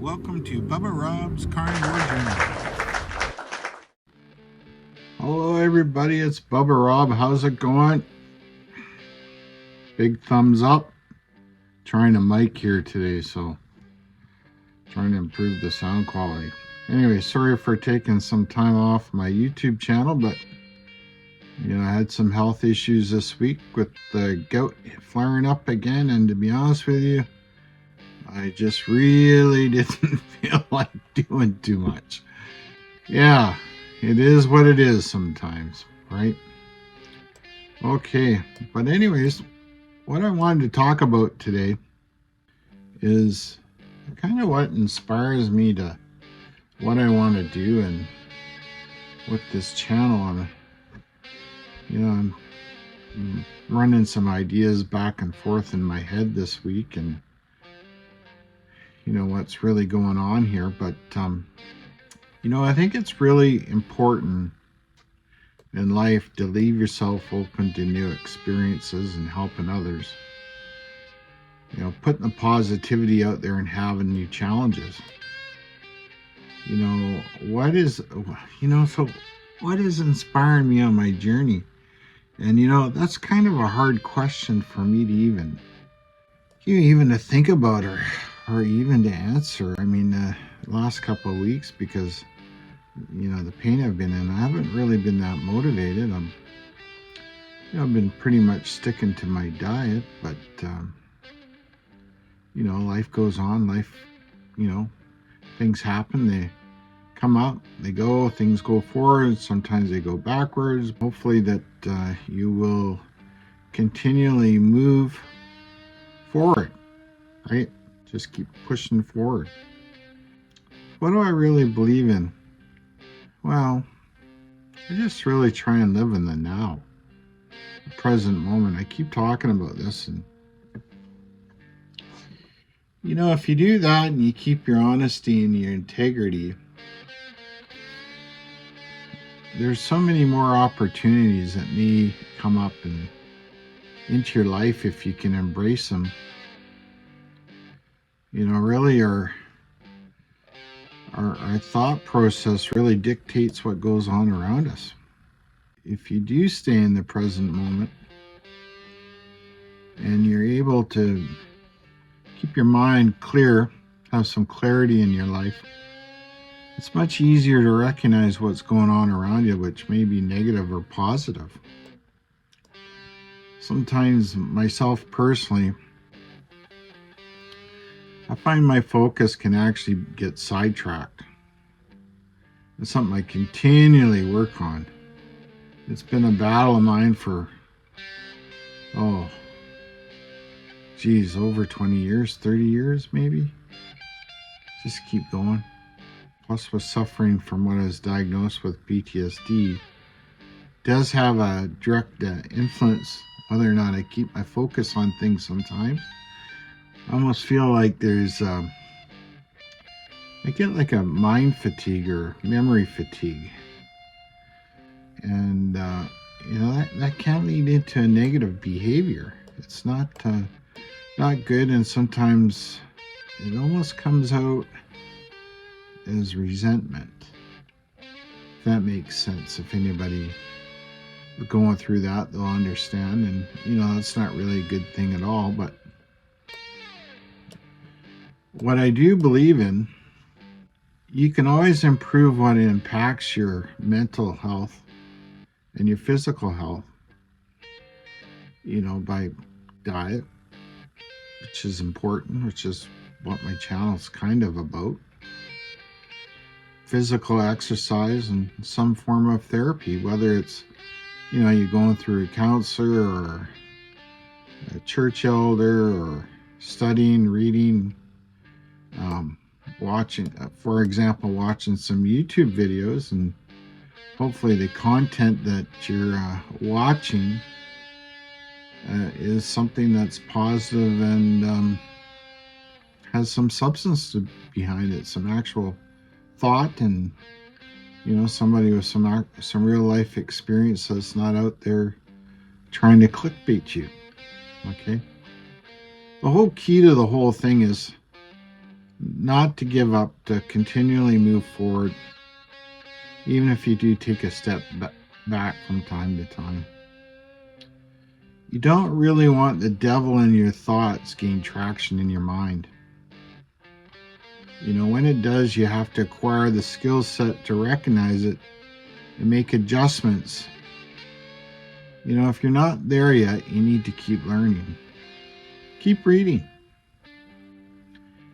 Welcome to Bubba Rob's Carnivore Journey. Hello everybody, it's Bubba Rob. How's it going? Big thumbs up. Trying a mic here today, so trying to improve the sound quality. Anyway, sorry for taking some time off my YouTube channel, but I had some health issues this week with the gout flaring up again, and to be honest with you, I just really didn't feel like doing too much. Yeah, it is what it is sometimes, right? Okay, but anyways, what I wanted to talk about today is kind of what inspires me to what I want to do and with this channel. I'm running some ideas back and forth in my head this week, and what's really going on here. But I think it's really important in life to leave yourself open to new experiences and helping others, putting the positivity out there and having new challenges. What is inspiring me on my journey? And that's kind of a hard question for me to even to think about or even to answer. I mean, the last couple of weeks, because the pain I've been in, I haven't really been that motivated. I've been pretty much sticking to my diet, but life goes on. Life, things happen. They come up, they go, things go forward, sometimes they go backwards. Hopefully that you will continually move forward, right? Just keep pushing forward. What do I really believe in? Well, I just really try and live in the now, the present moment. I keep talking about this, and if you do that and you keep your honesty and your integrity, there's so many more opportunities that may come up and into your life if you can embrace them. Really our thought process really dictates what goes on around us. If you do stay in the present moment and you're able to keep your mind clear, have some clarity in your life, it's much easier to recognize what's going on around you, which may be negative or positive. Sometimes, myself personally, I find my focus can actually get sidetracked. It's something I continually work on. It's been a battle of mine for, over 20 years, 30 years maybe. Just keep going. Plus, with suffering from what I was diagnosed with, PTSD, does have a direct influence whether or not I keep my focus on things sometimes. I almost feel like I get like a mind fatigue or memory fatigue. And, that can lead into a negative behavior. It's not good, and sometimes it almost comes out as resentment. If that makes sense. If anybody going through that, they'll understand. And, that's not really a good thing at all. But what I do believe in, you can always improve what impacts your mental health and your physical health, by diet, which is important, which is what my channel is kind of about. Physical exercise and some form of therapy, whether it's, you're going through a counselor or a church elder, or studying, reading, watching, for example, watching some YouTube videos, and hopefully the content that you're watching is something that's positive and has some substance behind it, some actual thought, and somebody with some real life experience that's not out there trying to clickbait you. Okay, the whole key to the whole thing is not to give up, to continually move forward, even if you do take a step back from time to time. You don't really want the devil in your thoughts gain traction in your mind. You know, when it does, you have to acquire the skill set to recognize it and make adjustments. You know, if you're not there yet, you need to keep learning. Keep reading.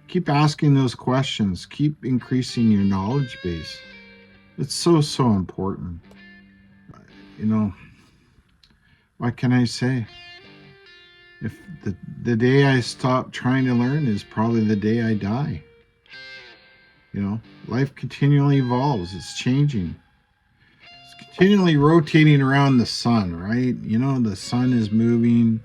Keep asking those questions. Keep increasing your knowledge base. It's so, so important. You know, what can I say? If the day I stop trying to learn is probably the day I die. You know, life continually evolves. It's changing. It's continually rotating around the sun, right? You know, the sun is moving.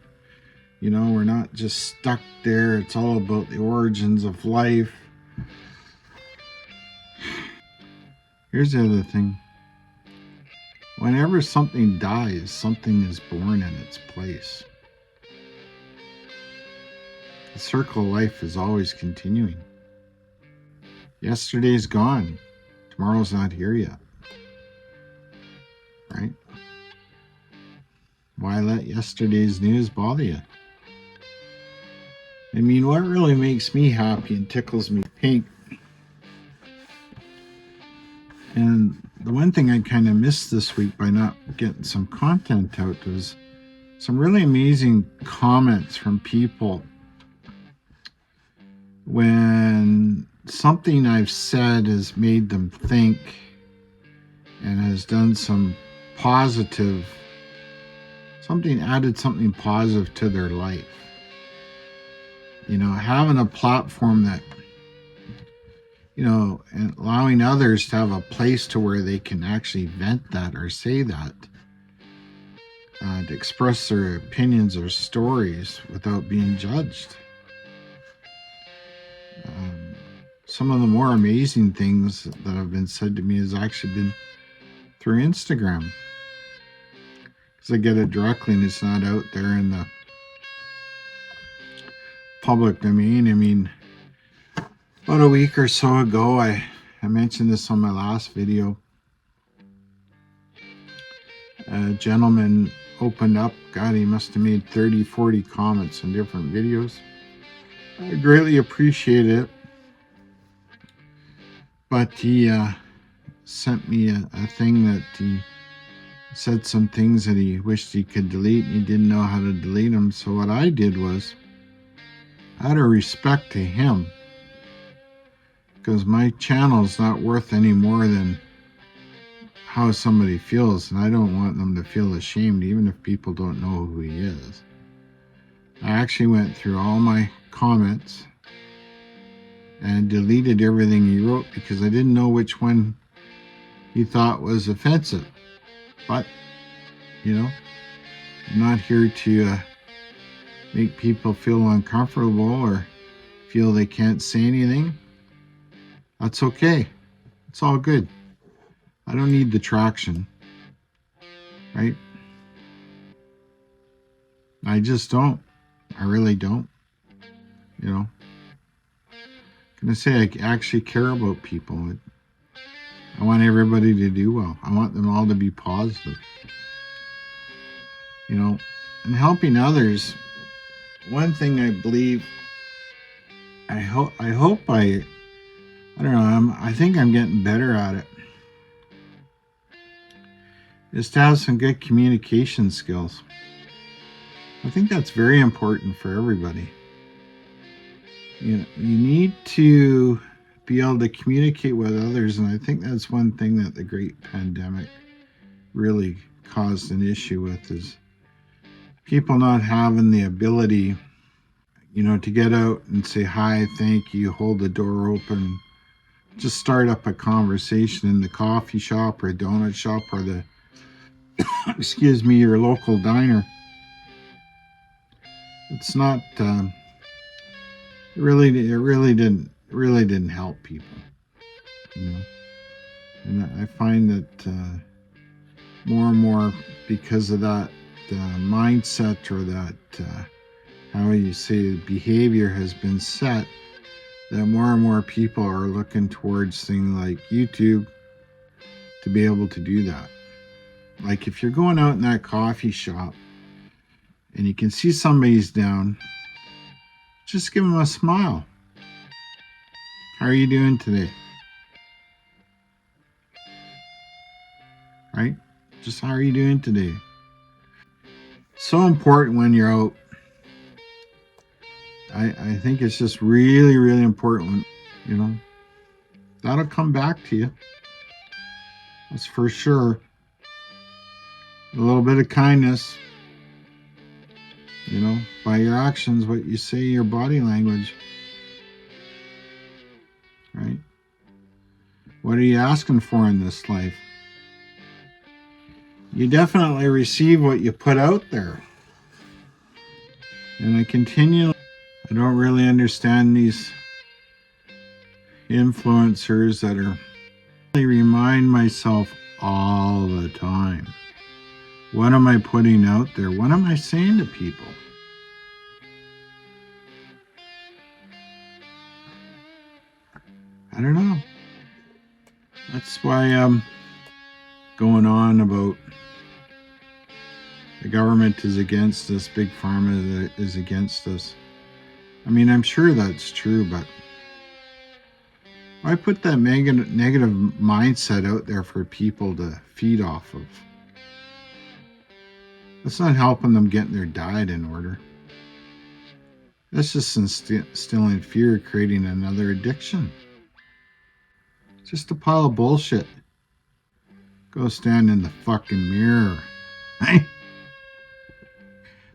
You know, we're not just stuck there. It's all about the origins of life. Here's the other thing. Whenever something dies, something is born in its place. The circle of life is always continuing. Yesterday's gone. Tomorrow's not here yet. Right? Why let yesterday's news bother you? I mean, what really makes me happy and tickles me pink, and the one thing I kind of missed this week by not getting some content out was some really amazing comments from people when something I've said has made them think and has done some positive, added something positive to their life. You know, having a platform that, you know, and allowing others to have a place to where they can actually vent that or say that, to express their opinions or stories without being judged. Some of the more amazing things that have been said to me has actually been through Instagram, because I get it directly and it's not out there in the public domain. I mean, about a week or so ago, I mentioned this on my last video. A gentleman opened up. God, he must have made 30, 40 comments on different videos. I greatly appreciate it. But he sent me a thing that he said some things that he wished he could delete, and he didn't know how to delete them. So what I did was, out of respect to him, because my channel is not worth any more than how somebody feels, and I don't want them to feel ashamed, even if people don't know who he is. I actually went through all my comments and deleted everything he wrote because I didn't know which one he thought was offensive. But, you know, I'm not here to make people feel uncomfortable or feel they can't say anything. That's okay. It's all good. I don't need the traction, right? I just don't. I really don't. You know, I'm gonna say I actually care about people. I want everybody to do well. I want them all to be positive. You know, and helping others. One thing I believe, I don't know, I think I'm getting better at it, is to have some good communication skills. I think that's very important for everybody. You know, you need to be able to communicate with others, and I think that's one thing that the great pandemic really caused an issue with, is people not having the ability, you know, to get out and say hi, thank you, hold the door open, just start up a conversation in the coffee shop or a donut shop or the excuse me, your local diner. It's not it really didn't help people, you know. And I find that more and more, because of that mindset, or that how you say behavior has been set, that more and more people are looking towards things like YouTube to be able to do that. Like if you're going out in that coffee shop and you can see somebody's down, just give them a smile. How are you doing today? Right? Just how are you doing today? So important when you're out. I think it's just really, really important. You know, that'll come back to you. That's for sure. A little bit of kindness, you know, by your actions, what you say, your body language. Right? What are you asking for in this life? You definitely receive what you put out there. And I don't really understand these influencers that are, I remind myself all the time. What am I putting out there? What am I saying to people? I don't know. That's why I'm going on about the government is against us, Big Pharma is against us. I mean, I'm sure that's true, but why put that negative mindset out there for people to feed off of? That's not helping them getting their diet in order. That's just instilling fear, creating another addiction. Just a pile of bullshit. Go stand in the fucking mirror.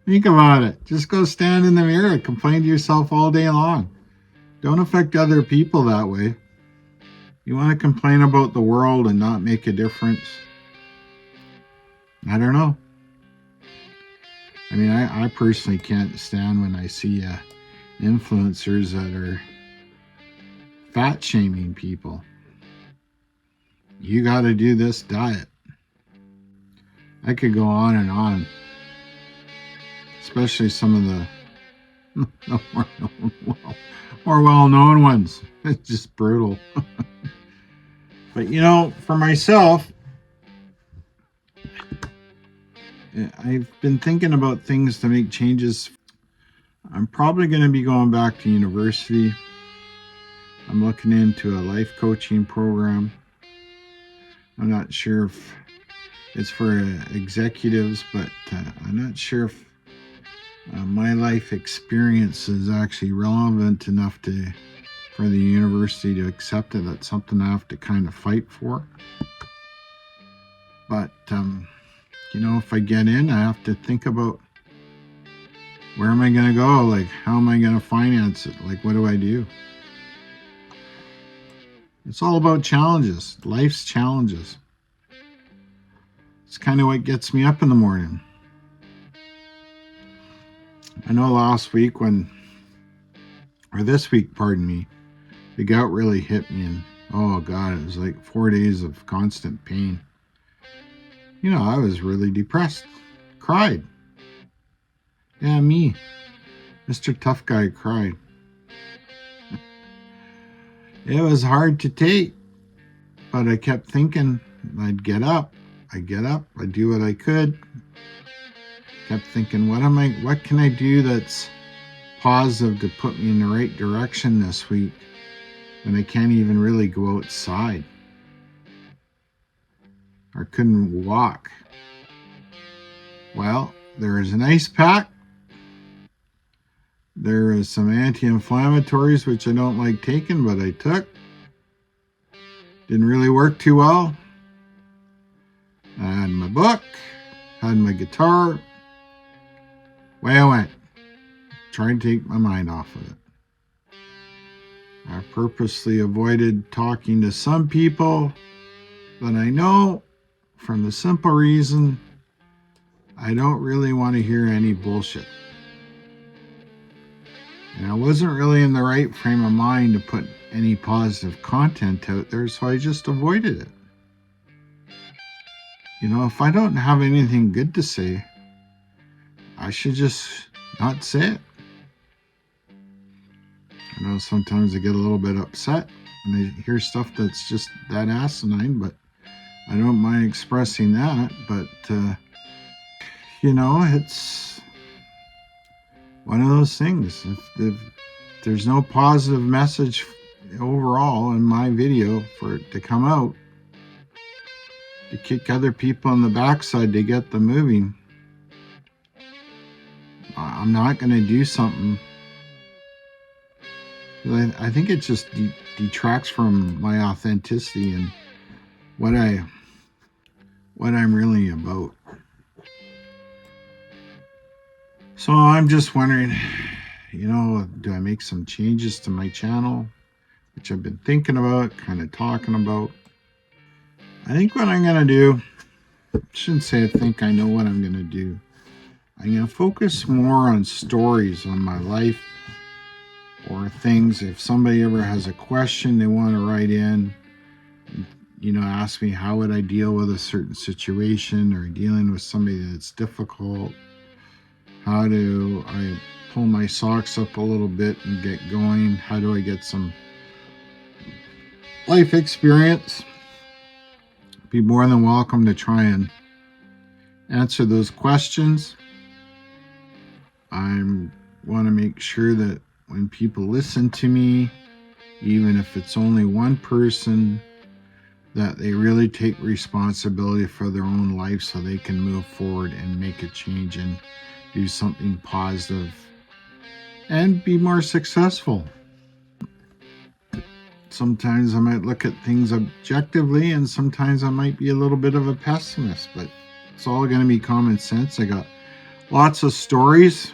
Think about it. Just go stand in the mirror. Complain to yourself all day long. Don't affect other people that way. You want to complain about the world and not make a difference? I don't know. I mean, I personally can't stand when I see influencers that are fat shaming people. You got to do this diet. I could go on and on. Especially some of the more well-known ones. It's just brutal. But you know, for myself, I've been thinking about things to make changes. I'm probably going to be going back to university. I'm looking into a life coaching program. I'm not sure if it's for executives, but I'm not sure if my life experience is actually relevant enough for the university to accept it. That's something I have to kind of fight for. But, you know, if I get in, I have to think about where am I going to go? Like, how am I going to finance it? Like, what do I do? It's all about challenges, life's challenges. It's kind of what gets me up in the morning. I know last week this week, pardon me, the gout really hit me, and oh God, it was like 4 days of constant pain. You know, I was really depressed, cried. Yeah, me, Mr. Tough Guy, cried. It was hard to take, but I kept thinking I'd get up, I'd do what I could. Kept thinking, what can I do that's positive to put me in the right direction this week when I can't even really go outside or couldn't walk? Well, there is an ice pack. There is some anti-inflammatories, which I don't like taking, but I took. Didn't really work too well. I had my book, had my guitar. Away I went, trying to take my mind off of it. I purposely avoided talking to some people that I know from the simple reason I don't really want to hear any bullshit. And I wasn't really in the right frame of mind to put any positive content out there, so I just avoided it. You know, if I don't have anything good to say, I should just not say it. I know sometimes I get a little bit upset when I hear stuff that's just that asinine, but I don't mind expressing that. But, it's one of those things. If there's no positive message overall in my video for it to come out, to kick other people in the backside to get them moving, I'm not going to do something. I think it just detracts from my authenticity and what I'm really about. So I'm just wondering, do I make some changes to my channel, which I've been thinking about, kind of talking about. I think what I'm going to do, I shouldn't say I think I know what I'm going to do. I'm going to focus more on stories on my life or things. If somebody ever has a question they want to write in, ask me how would I deal with a certain situation, or dealing with somebody that's difficult. How do I pull my socks up a little bit and get going? How do I get some life experience? Be more than welcome to try and answer those questions. I want to make sure that when people listen to me, even if it's only one person, that they really take responsibility for their own life so they can move forward and make a change and do something positive and be more successful. Sometimes I might look at things objectively, and sometimes I might be a little bit of a pessimist, but it's all going to be common sense. I got lots of stories.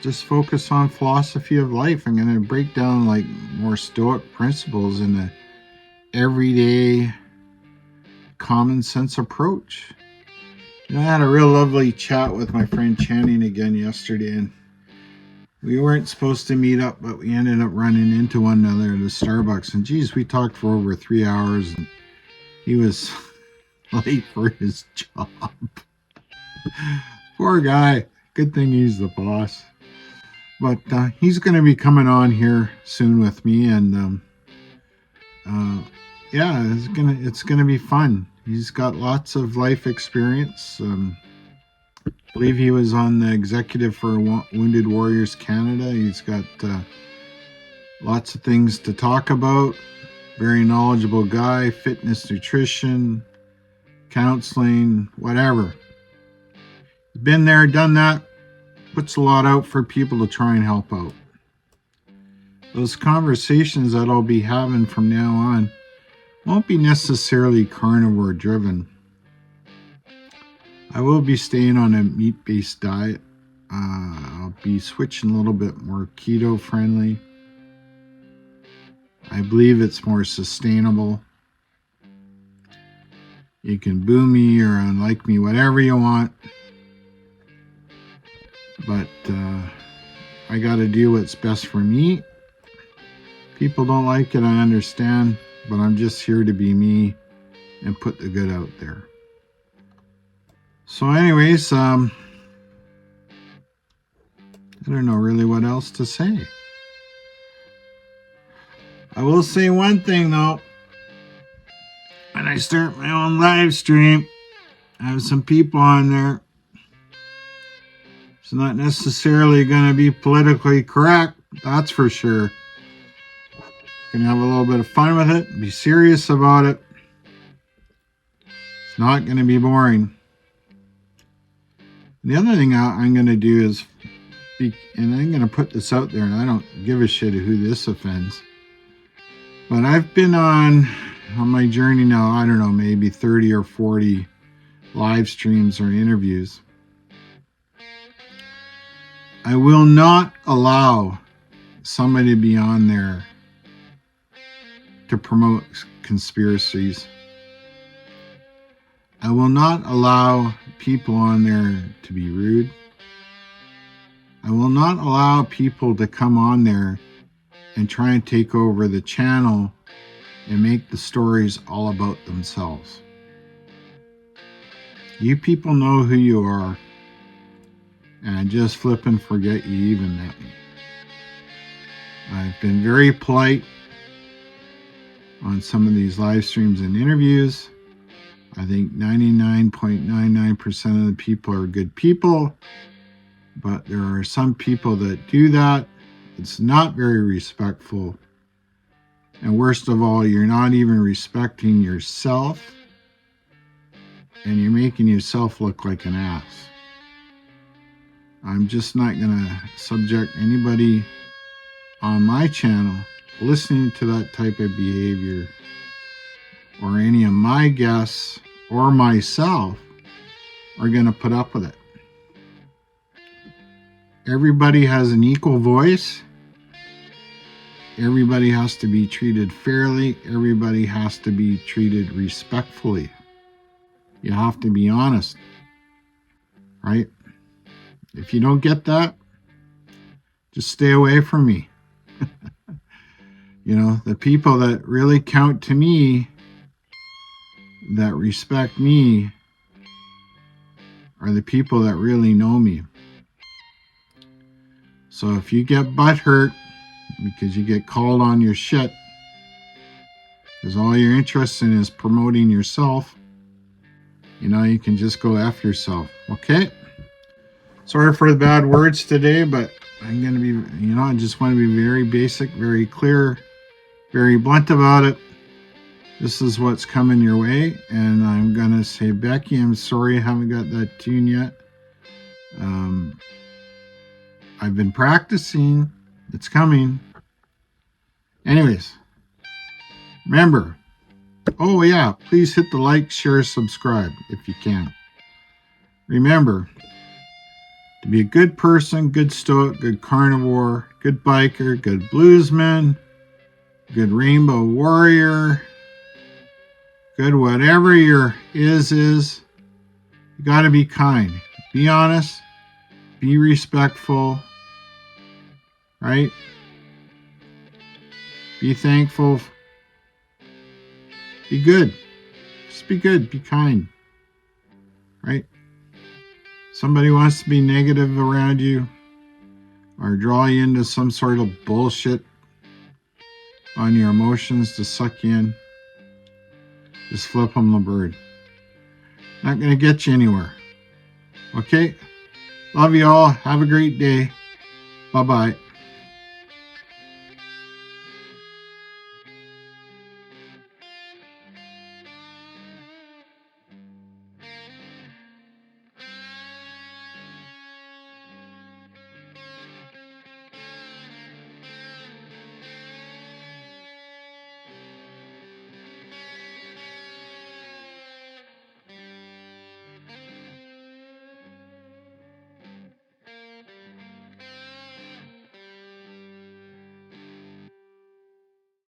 Just focus on philosophy of life. I'm going to break down like more Stoic principles in a everyday common sense approach. I had a real lovely chat with my friend Channing again yesterday, and we weren't supposed to meet up, but we ended up running into one another at a Starbucks, and geez, we talked for over 3 hours, and he was late for his job. Poor guy. Good thing he's the boss. But he's going to be coming on here soon with me, and it's gonna be fun. He's got lots of life experience. I believe he was on the executive for Wounded Warriors Canada. He's got lots of things to talk about. Very knowledgeable guy. Fitness, nutrition, counseling, whatever. Been there, done that. Puts a lot out for people to try and help out. Those conversations that I'll be having from now on won't be necessarily carnivore driven. I will be staying on a meat-based diet. I'll be switching a little bit more keto friendly. I believe it's more sustainable. You can boo me or unlike me, whatever you want. But I got to do what's best for me. People don't like it, I understand. But I'm just here to be me and put the good out there. So anyways, I don't know really what else to say. I will say one thing though. When I start my own live stream, I have some people on there. It's not necessarily going to be politically correct, that's for sure. Gonna have a little bit of fun with it, be serious about it. It's not going to be boring. The other thing I'm going to do is, and I'm going to put this out there, and I don't give a shit who this offends, but I've been on my journey now, I don't know, maybe 30 or 40 live streams or interviews. I will not allow somebody to be on there to promote conspiracies. I will not allow people on there to be rude. I will not allow people to come on there and try and take over the channel and make the stories all about themselves. You people know who you are, and just flip and forget you even met me. I've been very polite on some of these live streams and interviews. I think 99.99% of the people are good people, but there are some people that do that. It's not very respectful. And worst of all, you're not even respecting yourself, and you're making yourself look like an ass. I'm just not going to subject anybody on my channel listening to that type of behavior, or any of my guests or myself are going to put up with it. Everybody has an equal voice. Everybody has to be treated fairly. Everybody has to be treated respectfully. You have to be honest, right? If you don't get that, just stay away from me. You know, the people that really count to me, that respect me, are the people that really know me. So if you get butthurt because you get called on your shit, because all you're interested in is promoting yourself, you know, you can just go F yourself, okay? Sorry for the bad words today, but I'm going to be, you know, I just want to be very basic, very clear, very blunt about it. This is what's coming your way, and I'm going to say, Becky, I'm sorry I haven't got that tune yet. I've been practicing. It's coming. Anyways, remember, oh yeah, please hit the like, share, subscribe if you can. Remember to be a good person, good stoic, good carnivore, good biker, good bluesman, good rainbow warrior, good whatever your is. You got to be kind. Be honest. Be respectful. Right? Be thankful. Be good. Just be good. Be kind. Right? Somebody wants to be negative around you or draw you into some sort of bullshit on your emotions to suck you in, just flip them the bird. Not going to get you anywhere. Okay? Love you all. Have a great day. Bye-bye.